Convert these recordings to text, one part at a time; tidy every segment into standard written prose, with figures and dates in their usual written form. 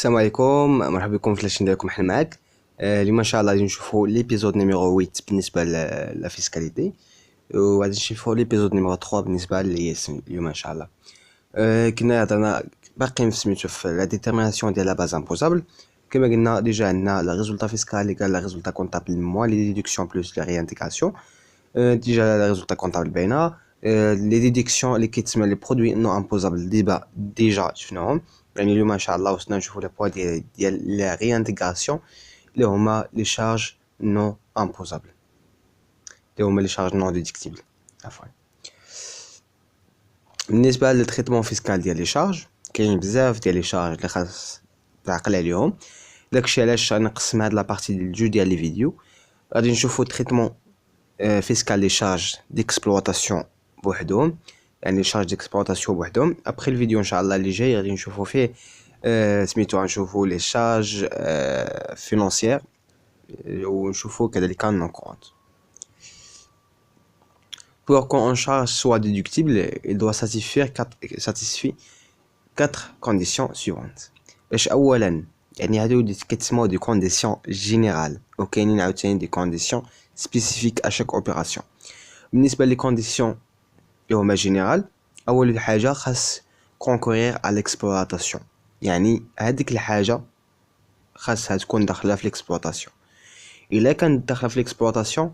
السلام عليكم، مرحبا بكم في لاشين ديالكم. حنا معاك. اليوم ان شاء الله غادي نشوفوا ليبيزود نيميرو 8 بالنسبه لا فيسكاليتي، وغادي نشوفوا ليبيزود نيميرو 3 بالنسبه لليس اليوم ان شاء الله. كنا هضرنا باقيين في سميتو في لا ديتيرميناسيون ديال لا باز امبوزابل. كما قلنا ديجا عندنا لا ريزولتا فيسكال اللي قال لا ريزولتا كونطابل موان لي ديدكسيون بلس لي ريانتيغراسيون. ديجا لا ريزولتا كونطابل باينه. لي ديدكسيون اللي كيتسمى لي برودوي نو امبوزابل ديجا شفناهم. يعني اليوم ان شاء الله وصلنا نشوفوا لي بوا ديال لا ريانتيغراسيون اللي هما لي شارج نو امبوزابل، اللي هما لي شارج نو ديدكتيبل. عفوا. بالنسبه للتريتمون فيسكال ديال لي شارج كاين بزاف ديال لي شارج اللي خاص تعقل عليهم. داكشي علاش نقسم هاد لابارتي ديال جوج ديال لي فيديو. غادي نشوفوا تريتمون فيسكال لي شارج ديكسبلوطاسيون بوحدهم، يعني لي شارج ديكسبلوطاسيون بوحدهم. ابري الفيديو ان شاء الله اللي جاي غادي نشوفوا فيه سميتو غنشوفوا لي شارج فينانسيير ونشوفوا كذلك نون كونت. Pour qu'un charge soit déductible, il doit satisfaire quatre conditions suivantes. باش اولا يعني هادو كيتسموا دي كونديسيون جينيرال، وكاينين عاوتاني دي كونديسيون سبيسيفيك ا شاك اوبيراسيون. بالنسبه لي كونديسيون اللي هما جينيرال، اول حاجه خاص كونكورير على الاكسبلوطاسيون، يعني هذيك الحاجه خاصها تكون داخله في الاكسبلوطاسيون. الا كانت داخله في الاكسبلوطاسيون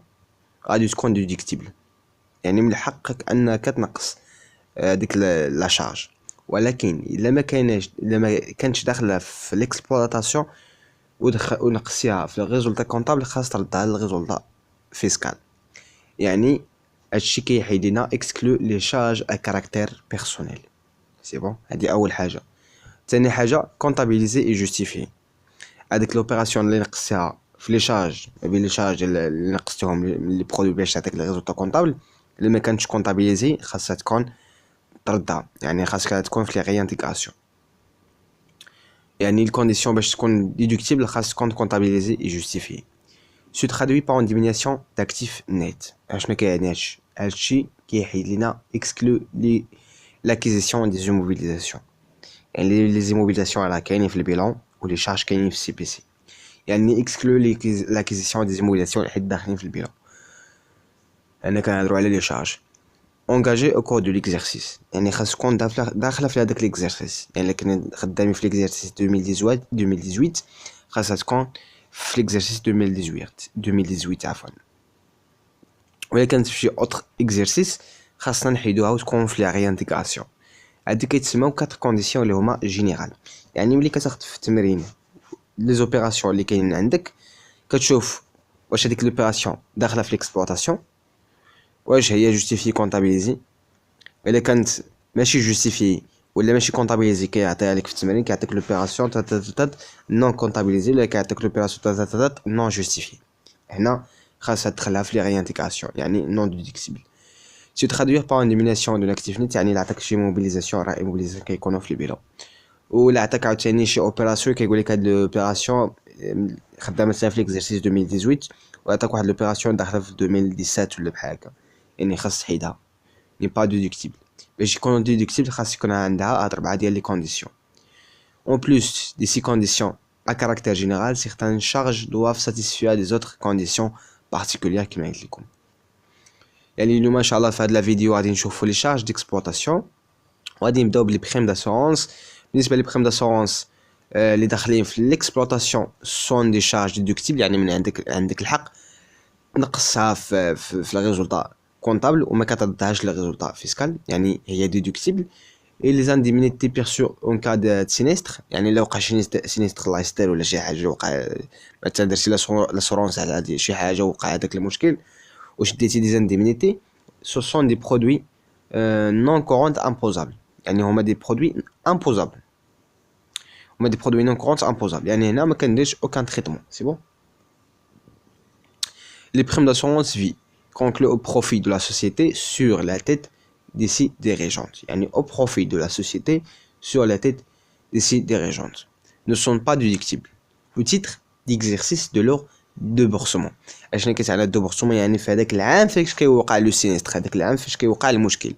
غادي تكون ديدكتيبل، يعني من حقك انك تنقص ديك لا شارج. ولكن الا ما كانتش داخله في الاكسبلوطاسيون ونقصيها في الريزولتا كونطابل، خاص تردها للريزولتا فيسكال. يعني هادشي كيحيد لنا اكسكلو لي شارج ا كاركتير بيرسونيل. سي بون، هادي اول حاجه. ثاني حاجه كونطابيليزي اي جوستيفي هذيك لوبيراسيون اللي نقصيها في لي شارج، ما بين لي شارج اللي نقصتهم لي برودوي باش تعطيك الريزولتا كونطابل. اللي ما كانتش كونطابيليزي خاصها تكون تردها، يعني خاصك تكون في لي ريانتيغراسيون. يعني الكونديسيون باش تكون ديدكتيبل خاص تكون كونطابيليزي اي جوستيفي. سو ترادوي بار اون ديمينياسيون داكتيف نيت. اش ما كيعنيش هادشي؟ كيحيد لينا اكسكلو لي لاكيزيسيون دي زيموبيليزاسيون، يعني لي زيموبيليزاسيون راه كاينين في البيلون ولي شارج كاينين في السي بي سي. يعني اكسكلو لي لاكيزيسيون دي زيموبيليزاسيون حيت داخلين في البيلون. انا كنهضروا على لي شارج engagé au cours de l'exercice، يعني خاص تكون داخله في هذاك ليكزارسيس. يعني كنا خدامين في ليكزارسيس 2018 خاصها تكون في ليكزارسيس 2018 عفوا. ولا كانت في شي اوتر اكزارسيس خاصنا نحيدوها وتكون في لا ريانتيغراسيون. هادي كيتسموا 4 كونديسيون اللي هما جينيرال. يعني ملي كتاخد في التمرين لي زوبيراسيون اللي كاينين عندك، كتشوف واش هذيك لوبيراسيون داخله في ليكسبلوطاسيون، واش هي جوستيفي كونطابيليزي. الا كانت ماشي جوستيفي ولا ماشي كونطابيليزي كيعطيها لك في التمرين، كيعطيك لوبيراسيون نون كونطابيليزي، ولا كيعطيك لوبيراسيون نون جوستيفي. هنا خاصها تدخلها في لي ريانتيغراسيون، يعني نون ديدكتيبل. سي ترادوير بار اون ديميناسيون دو لاكتيف نيت، يعني لا عطاك شي موبيليزاسيون، راه موبيليزاسيون كيكونوا في البيلون. ولا عطاك عاوتاني شي اوبيراسيون كيقول لك هاد لوبيراسيون خدامه مثلا في ليكزارسيس 2018، وعطاك واحد لوبيراسيون داخله في 2017 ولا بحال هكا، يعني خاص تحيدها. ني با ديدكتيبل. باش يكون ديدكتيبل خاص يكون عندها هاد 4 ديال لي كونديسيون. En plus de ces conditions à caractère général, certaines charges doivent satisfaire des autres conditions particulières كما قلت لكم. يعني اليوم ان شاء الله في هاد لا فيديو غادي نشوفوا لي شارج ديكسبلوطاسيون، وغادي نبداو بلي بريم داسورونس. بالنسبه لي بريم داسورونس اللي داخلين في ليكسبلوطاسيون سون دي شارج ديدكتيبل، يعني من عندك الحق نقصها في الريزولتا كونطابل وما كتردهاش للريزولتا فيسكال، يعني هي ديدكتيبل. اي لي زانديمينيتي بيرسو اون كا دو سينيستر، يعني الا وقع شي سينيستر الله يستر ولا شي حاجه وقع مثلا درتي لاسورونس على هادي شي حاجه وقع هذاك المشكل وشديتي دي زانديمينيتي، سو سون دي برودوي نون كورونت امبوزابل، يعني هما دي برودوي امبوزابل، هما دي برودوي نون كورونت امبوزابل. يعني هنا ما كنديرش اوكان تريتمون. سي بون. Les primes d'assurance vie concluent au profit de la société sur la tête des sites dirigeantes. يعني au profit de la société sur la tête des sites dirigeantes ne sont pas déductibles au titre d'exercice de leur déboursement. اشنا كيتعني الدبورسمون؟ يعني في هذاك العام فاش كيوقع لو سينيستر، هذاك العام فاش كيوقع المشكل،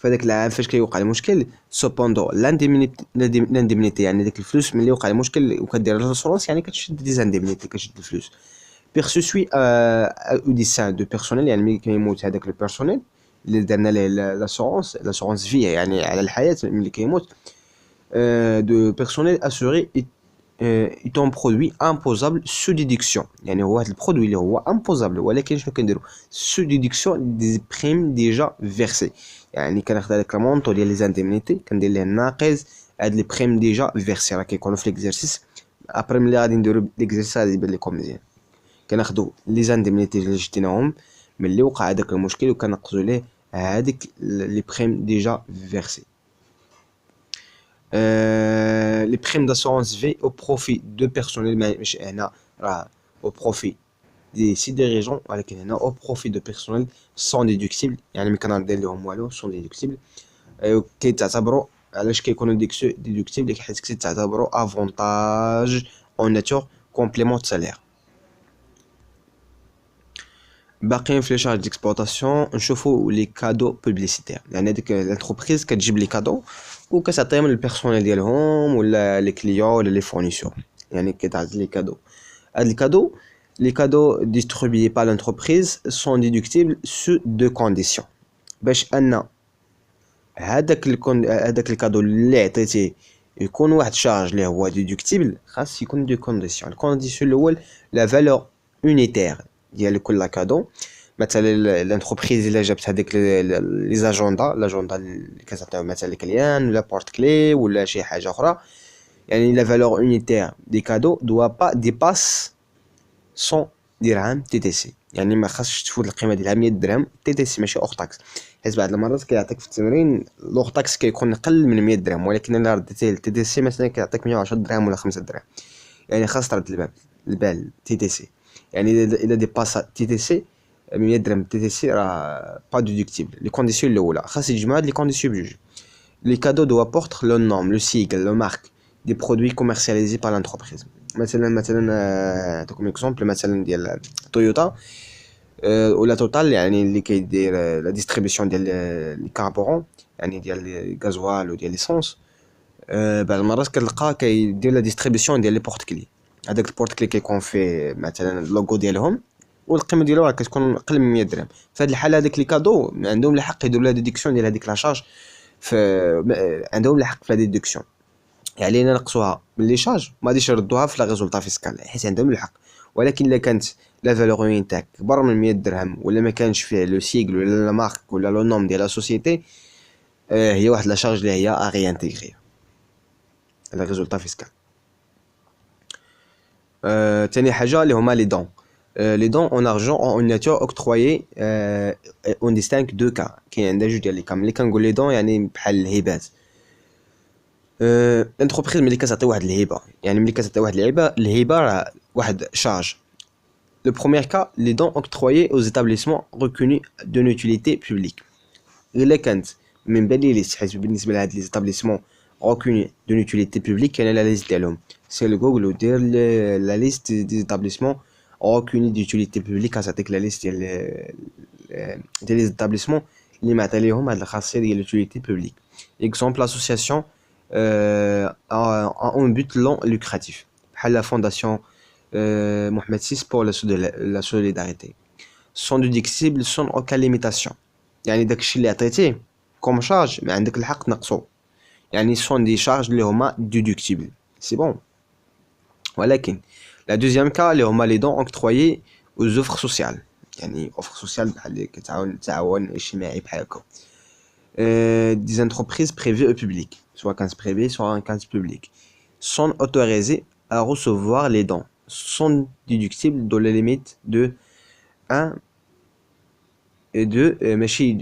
فهذاك العام فاش كيوقع المشكل سوبوندو لانديمنيتي يعني داك الفلوس ملي وقع المشكل وكدير لاسورونس يعني كتشد دي زانديمنيتي كتشد الفلوس بيرسو سوي او دي سان دو بيرسونيل يعني ملي كيموت هذاك البيرسونيل اللي درنا ليه لاسورونس فيه يعني على الحياه ملي كيموت de personnel assuré est un produit imposable sous déduction يعني هو واحد البرودوي اللي هو imposable ولكن شنو كنديرو sous déduction des primes déjà versées يعني كناخد هذاك المونطو ديال لي زانديمنيتي كندير ليه ناقص هاد لي بريم ديجا فيرسي راه كيكونوا في ليكزارسيس ابري ملي غادي نديرو ليكزارسيس غادي يبان لكم مزيان كناخدو لي زانديمنيتي اللي شديناهم ملي وقع هذاك المشكل وكنقصوا ليه هذيك لي بريم ديجا فيرسي les primes d'assurance vie au profit de personnel ماشي هنا راه au profit des 6 dirigeants ولكن هنا au profit de personnel sans déductible يعني ما كندير لهم والو sans déductible كيتعتبروا علاش كيكونوا déductible حيت كيتعتبروا avantage en nature complément de salaire باقيين في لي شارج ديكسبلوطاسيون نشوفوا لي كادو بوبليسيتير يعني هذيك لانتربريز كتجيب لي كادو وكتعطيهم للبيرسونيل ديالهم ولا لي كليون ولا لي فورنيسور يعني كتعطي لي كادو هاد لي كادو ديستريبيي با لانتربريز سون ديدكتيبل سو دو كونديسيون باش ان هذاك الكادو اللي عطيتيه يكون واحد شارج اللي هو ديدكتيبل خاص يكون دو كونديسيون الكونديسيون الاول لا فالور اونيتير ديال كل كادو مثلا لانتربريز الا جابت هذيك لي زاجوندا اللي كتعطيو مثلا كليان ولا بورت كلي ولا شي حاجه اخرى يعني لا فالور اونيتير دي كادو دوا با ديباس 100 درهم تي تي سي يعني ما خاصش تفوت القيمه ديالها 100 درهم تي تي سي ماشي اوغ تاكس حيت بعض المرات كيعطيك في التمرين لوغ تاكس كيكون اقل من 100 درهم ولكن الا رديتيه للتي تي سي مثلا كيعطيك 110 درهم ولا 5 درهم يعني خاص ترد البال تي تي سي يعني الا ديباس تي تي سي 100 درهم تي تي سي راه با ديدكتيبل لي كونديسيون الاولى خاص يجمعوا هاد لي كونديسيون بجوج لي كادو دو بورتر لو نوم لو سيغل لو مارك دي برودوي كوميرسياليزي بار لانتربريز مثلا نعطيكم اكزومبل مثلا ديال تويوتا ولا توتال يعني اللي كيدير لا ديستريبيسيون ديال لي كاربورون يعني ديال الغازوال وديال ليسونس بعض المرات كتلقى كيدير لا ديستريبيسيون ديال لي بورت كلي هذاك البورت كلي كيكون فيه مثلا اللوغو ديالهم والقيمه ديالو راه كتكون اقل من 100 درهم في هذه الحاله هذاك لي كادو عندهم الحق يديروا لا ديدكسيون ديال هذيك لا شارج عندهم الحق في لا ديدكسيون يعني الا نقصوها من لي شارج ما غاديش يردوها في لا ريزولطا فيسكال حيت عندهم الحق ولكن الا كانت لا فالور تاعك كبر من 100 درهم ولا ما كانش فيه لو سيغل ولا لا مارك ولا لو نوم ديال لا سوسيتي هي واحد لا شارج اللي هي اغي انتيغري لا ريزولطا فيسكال تاني حاجه اللي هما لي دون les dons en argent ont une nature octroyée on distingue deux cas كاين عندنا جوج ديال لي كام ملي كنقول لي دون يعني بحال الهبات الانتربريز ملي كتعطي واحد الهبه يعني ملي كتعطي واحد الهبه راه واحد شارج le premier cas les dons octroyés aux établissements reconnus d'une utilité publique الا كانت من بالي ليست حيت بالنسبه لهاد لي établissements reconnus d'une utilité publique كاين لا ليست ديالهم سي الجوجل ودير لا ليست دي établissements reconnus d'utilité publique كتعطيك لا ليست ديال لي établissements اللي معطى ليهم هاد الخاصيه ديال l'utilité publique exemple l'association à un but non lucratif بحال la fondation Mohamed VI pour la solidarité sont déductibles sans aucune limitation يعني داكشي اللي عطيتيه كوم شارج ما عندك الحق تنقصو يعني sont des charges اللي هما déductibles c'est bon ولكن la deuxième cas اللي هما les dons octroyés aux offres sociales يعني offres sociales بحال اللي كتعاون التعاون الاجتماعي بحال هكا des entreprises privées ou publiques soit quand privé soit quand public sont autorisées à recevoir les dons sont déductibles dans les limites de 1 et 2 ماشي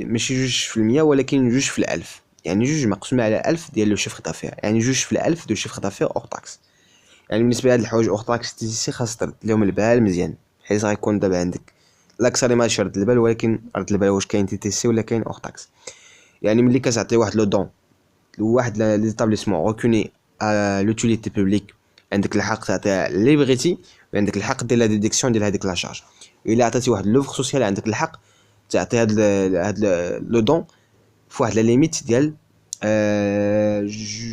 2% ولكن 2 في الألف يعني 2 مقسومة على 1000 ديال لو شيفر دافير يعني 2 في الألف دو شيفر دافير اور تاكس يعني بالنسبه لهاد الحوايج اور تاكس تي خاص ترد لهم البال مزيان حيت غيكون دابا عندك لاكثر ما تشرد البال ولكن رد البال واش كاين تي تي سي ولا كاين اور تاكس يعني ملي كتعطي واحد لو دون لواحد لي établissements reconnus à l'utilité publique عندك الحق تعطيها اللي بغيتي وعندك الحق دير لا ديدكسيون ديال هذيك لا شارج الا عطيتي واحد لوفر سوسيال عندك الحق تعطي هاد لو دون فواحد لا ليميت ديال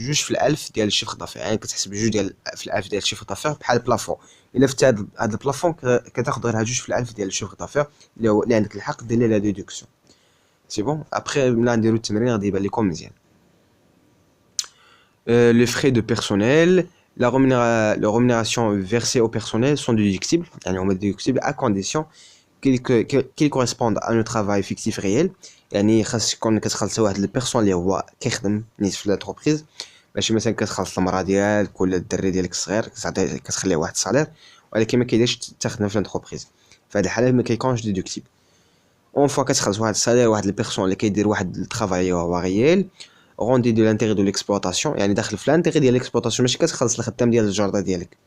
جوج في الألف ديال الشيفر دافير، يعني كتحسب جوج في الألف ديال الشيفر دافير بحال بلافون. الا فتح هاد البلافون كتاخد غير جوج في الألف ديال الشيفر دافير اللي عندك الحق دير ليه لا ديدكسيون. سي بون. ابخي ملي نديرو التمرين غادي يبان لكم مزيان. Les frais de personnel, la rémunération versée au personnel sont déductibles, يعني هما déductibles à condition qu'ils correspondent à un travail fictif réel. يعني خاص يكون كتخلص واحد البيرسون اللي هو كيخدم نيت في لونتربريز، ماشي مثلا كتخلص المراه ديالك ولا الدري ديالك الصغير كتخليه واحد الصالير ولكن ما كيديرش تخدم في لونتربريز. في هذه الحاله ما كيكونش ديدكتيبل. اون فوا كتخلص واحد الصالير واحد البيرسون اللي كيدير واحد الطرافاي هو ريال روندي دو لانتيغي دو ليكسبلوطاسيون، يعني داخل في لانتيغي ديال ليكسبلوطاسيون، ماشي كتخلص الخدام ديال الجرده ديالك،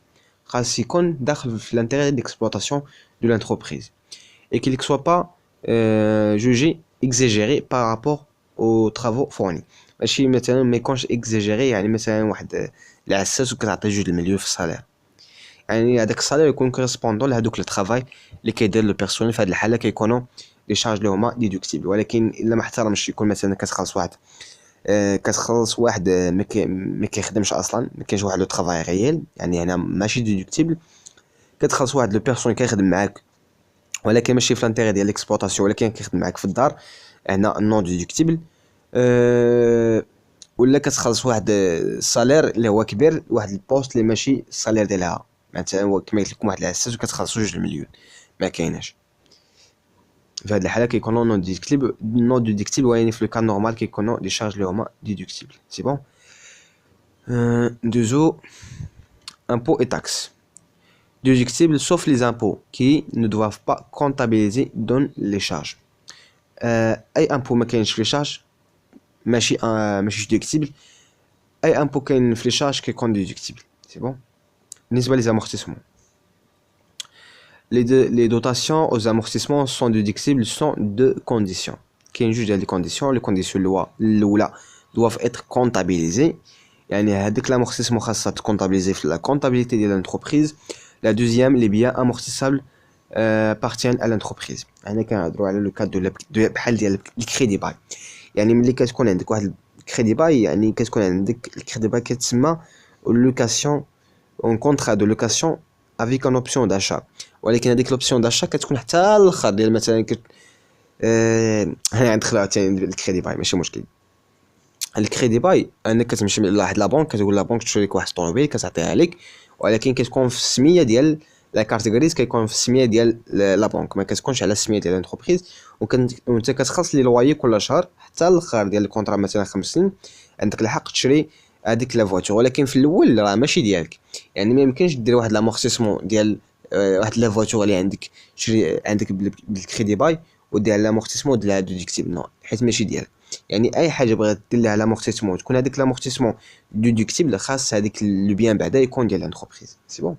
خاص يكون داخل في لانتيغي ديكسبلوطاسيون دو لانتربريز et qu'il ne soit pas jugé exagéré par rapport aux travaux fournis. ماشي مثلا ما يكونش اكزاجيري، يعني مثلا واحد العساس وكتعطي 2 المليون في الصالير، يعني هذاك الصالير يكون كوريسبوندون لهذوك الطرافاي اللي كيدير لو بيرسونيل. في هذه الحاله كيكونوا لي شارج اللي هما ديدكتيبل. ولكن الا ما احترمش يكون مثلا كتخلص واحد ما كيخدمش اصلا، ما كاينش واحد لو طرافاي ريال، يعني هنا ماشي ديدكتيبل. كتخلص واحد لو بيرسون كيخدم معاك ولكن ماشي في لانتيغي ديال ليكسبلوطاسيون ولكن كيخدم معاك في الدار، هنا نون ديدكتيبل. ولا كتخلص واحد الصالير اللي هو كبير واحد البوست اللي ماشي الصالير ديالها، مثلا هو كما قلت لكم واحد العساس وكتخلصوا 2 المليون، ما كايناش. في هذه الحاله كيكونوا نون ديدكتيبل يعني في الكان نورمال كيكونوا لي شارج اللي هما ديدكتيبل. سي بون. دوزو impôts et taxes déductibles sauf les impôts qui ne doivent pas comptabiliser dans les charges. اي امبو ما كاينش في لي شارج ماشي ديدكتيبل، اي امبو كاين في لي شارج كيكون ديدكتيبل. سي بون. بالنسبه لي زامورتيسمون les dotations aux amortissements sont déductibles sans deux conditions. كاين جوج ديال لي كونديسيون. لي كونديسيون الاولى doivent être comptabilisées، يعني هذيك l'amortissement خاصها تكونطابيليزي في لا كونطابيليتي ديال لونتربريز. لا دوزيام لي بيان امورتيسابل بارتيان على لونتربريز. هنا كنهضروا على لو كاد بحال ديال الكريدي باي، يعني ملي كتكون عندك واحد الكريدي باي يعني كتكون عندك الكريدي باي كتسمى لوكاسيون اون كونطرا دو لوكاسيون افيك ان اوبسيون داشا، ولكن هذيك لوبسيون داشا كتكون حتى الاخر ديال مثلا هنا عندك عاوتاني الكريدي باي ماشي مشكل. الكريدي باي انك كتمشي لواحد لا بنك كتقول لا بنك تشري لك واحد الطوموبيل كتعطيها لك، ولكن كتكون في السميه ديال لا كارتيغوريز، كيكون في السميه ديال لا بنك، ما كتكونش على السميه ديال لونتربريز. وانت كتخلص لي لوايي كل شهر حتى الاخر ديال الكونطرا مثلا 5 سنين عندك الحق تشري هذيك لا فواتور. ولكن في الاول راه ماشي ديالك، يعني ما يمكنش دير واحد لامورتيسمون ديال واحد لا فواتور اللي عندك تشري عندك بالكريدي باي ودير لامورتيسمون ديال ديدكتيبل نو، حيت ماشي ديالك. يعني اي حاجه بغيت دير لها لامورتيسمون تكون هذيك لامورتيسمون ديدكتيبل، خاص هذيك لو بيان بعدا يكون ديال لونتربريز. سي بون.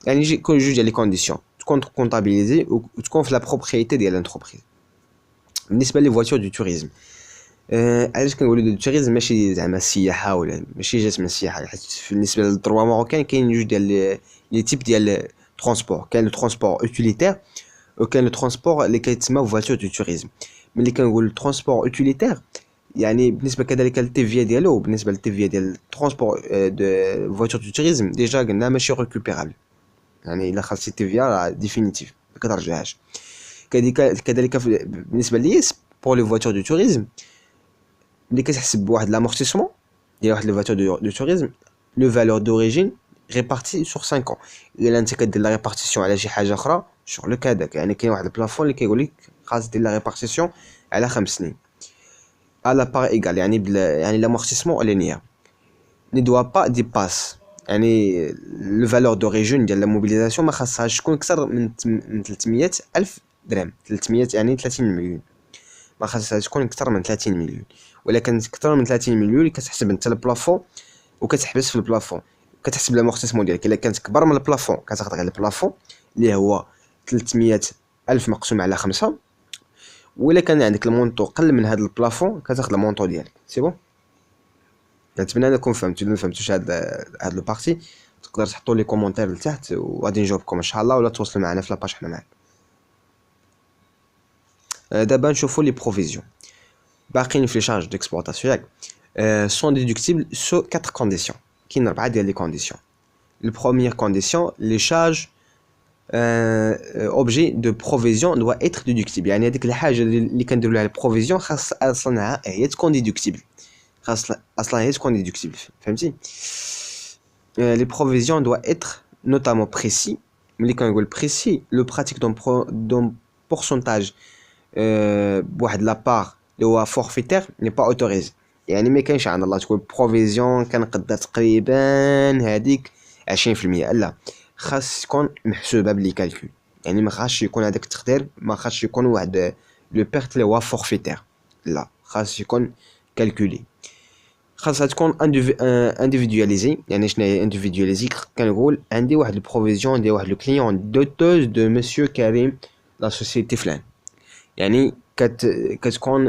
يعني يكون جوج ديال لي كونديسيون، تكون كونطابيليزي وتكون في لا بروبريتي ديال لونتربريز. بالنسبه لي فواتور دو توريزم، علاش كنقولوا دو توريزم ماشي زعما السياحه ولا ماشي جات من السياحه، حيت بالنسبه للدروا ماروكان كاين جوج ديال لي تيب ديال ترونسبور. كاين لو ترونسبور اوتيليتير وكاين لو ترونسبور اللي كيتسمى فواتور دو توريزم. ملي كنقول ترونسبور اوتيليتير يعني بالنسبه كذلك للتيفيا ديالو، بالنسبه للتيفيا ديال ترونسبور دو فواتور دو توريزم ديجا قلنا ماشي ريكوبيرابل، يعني الا خلصتي التيفيا راه ديفينيتيف ما كترجعهاش. كذلك بالنسبه ليس بور لي فواتور دو توريزم ملي كتحسب بواحد لامورتيسمون ديال واحد لي فواتور دو توريزم لو فالور دوريجين ريبارتي سور 5 ans. الا انت كدير لا ريبارتيسيون على شي حاجه اخرى شغل لك هذاك، يعني كاين واحد البلافون اللي كيقول لك خاص دير لا ريبارتيسيون على 5 سنين على بار ايغال، يعني يعني لامورتيسمون لينيير ني دوا با ديباس، يعني لو فالور دوريجين ديال لا موبيليزاسيون ما خاصهاش تكون اكثر من 300 الف درهم. 300 يعني 30 مليون، ما خاصها تكون اكثر من 30 مليون. ولكن اكثر من 30 مليون كتحسب انت البلافون وكتحبس في البلافون، كتحسب لامورتيسمون ديالك. الا كانت كبر من البلافون كتاخذ غير البلافون اللي هو 300 الف مقسوم على 5، ولا كان عندك المونطو قل من هذا البلافون كتاخذ المونطو ديالك. سي بون. كنتمنى انكم فهمتوا. الا ما فهمتوش هاد لو بارتي تقدر تحطوا لي كومونتير لتحت وغادي نجاوبكم ان شاء الله، ولا تواصلوا معنا في لاباج حنا معاك. دابا نشوفوا لي بروفيزيون. باقيين في les charges d'exploitation ياك sont déductibles sous 4 conditions. كاين 4 ديال les conditions. La première condition, les charges objet de provision doit être déductible. يعني هذيك الحاجه اللي كنديروا لها البروفيزيون خاص اصلا هي تكون ديدكتيبل، خاص اصلا هي تكون ديدكتيبل، فهمتي؟ les provisions doivent être notamment précis. ملي كنقول précis, le pratique d'un pourcentage بواحد لا بار اللي هو forfaitaire n'est pas autorisé. يعني ما كاينش عند الله تقول بروفيزيون كنقدر تقريبا هذيك 20%، لا، خاص تكون محسوبه بلي كالكول. يعني ما خاصش يكون هذاك التقدير، ما خاصش يكون واحد لو بيرت اللي هو فورفيتير، لا، خاص يكون كالكولي. خاصها تكون انديفيدواليزي. يعني شنو هي انديفيدواليزي؟ كنقول عندي واحد البروفيزيون ديال واحد لو كليون دوتوز دو مسيو كريم لا سوسيتي فلان. يعني كتكون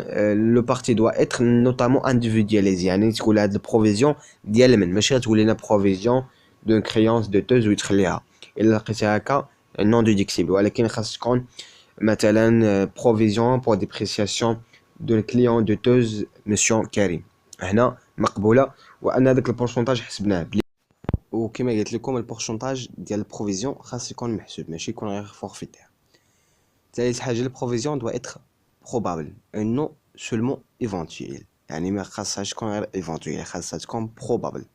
لو بارتي دوا اتر نوتامون انديفيدواليزي. يعني تقول هاد البروفيزيون ديال من، ماشي تقول لنا بروفيزيون دون كريونس دوتوز وتخليها الا لقيتها هكا نون ديدكتيبل، ولكن خاص تكون مثلا بروفيزيون بور ديبريسياسيون دو كليون دوتوز مسيو كريم، هنا مقبوله. وان هذاك البورسونتاج حسبناه بلي، وكما قلت لكم البورسونتاج ديال البروفيزيون خاص يكون محسوب، ماشي يكون غير فورفيتير. ثالث حاجه البروفيزيون دو اتر probable et non seulement éventuel. يعني ما خاصهاش تكون غير éventuel، خاصها تكون probable،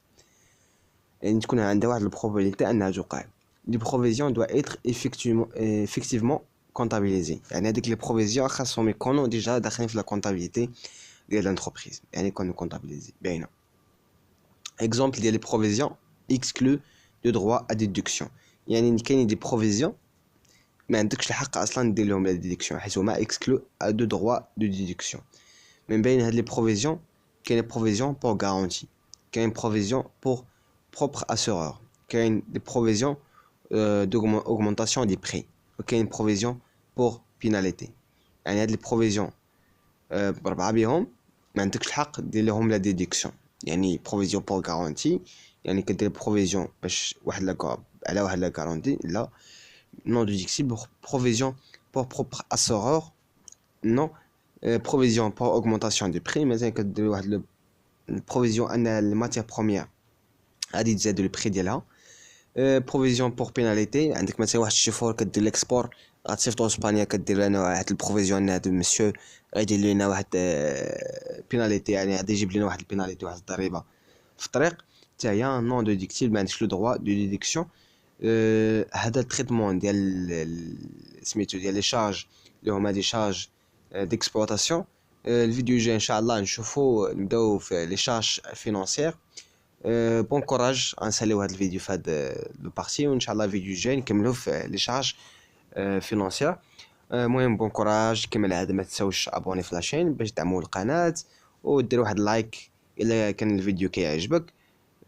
يعني تكون عندها واحد البروبابيليتي انها توقع. لي بروفيزيون دو اتر effectivement comptabilisées. يعني هذيك لي بروفيزيون خاصهم يكونوا ديجا داخلين في لا كونطابيليتي ديال لانتربريز، يعني يكونوا كونطابيليزي باينه. اكزومبل ديال لي بروفيزيون exclut de droit à déduction. يعني كاينين دي بروفيزيون ما عندكش الحق اصلا دير لهم لا ديدكسيون، حيت هما اكسكلو دو دروا دو ديدكسيون. من بين هاد لي بروفيزيون كاين بروفيزيون بور غارانتي، كاين بروفيزيون بور بروبر اسورور، كاين دي بروفيزيون d'augmentation des prix، وكاين بروفيزيون بور بيناليتي. يعني هاد لي بروفيزيون بربعه بهم ما عندكش الحق دير لهم لا ديدكسيون. يعني بروفيزيون بور غارانتي يعني كدير بروفيزيون باش واحد لا على واحد لا غارانتي، لا non déductible. Provision pour propre assureur, non. Provision pour augmentation des prix. مثلا كدير واحد البروفيزيون ان الماتير بروميير غادي تزاد البري ديالها. بروفيزيون بور بيناليتي، عندك مثلا واحد الشيفور كدير ليكسبور غتصيفطو لاسبانيا، كدير لنا واحد البروفيزيون هذا المسيو غيدير لنا واحد بيناليتي، يعني غادي يجيب لنا واحد البيناليتي، واحد الضريبه في الطريق، حتى هي نون ديدكتيبل، ما عندكش لو دروا دو ديدكسيون. هذا التريتمون ديال سميتو ديال لي شارج اللي هما دي شارج ديكسبلوطاسيون. الفيديو الجاي ان شاء الله نشوفو نبداو في لي شارج فينانسيير. بون كوراج، غنساليو هذا الفيديو في هذا لو بارتي، وان شاء الله الفيديو الجاي نكملو في لي شارج فينانسيير. المهم بون كوراج، كما العاده ما تنساوش ابوني في لاشين باش تدعموا القناه، وديروا واحد لايك الا كان الفيديو كيعجبك،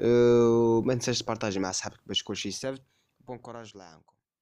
وما تنساش تبارطاجي مع صحابك باش كلشي يستافد. بون كوراج، الله يعاونكم.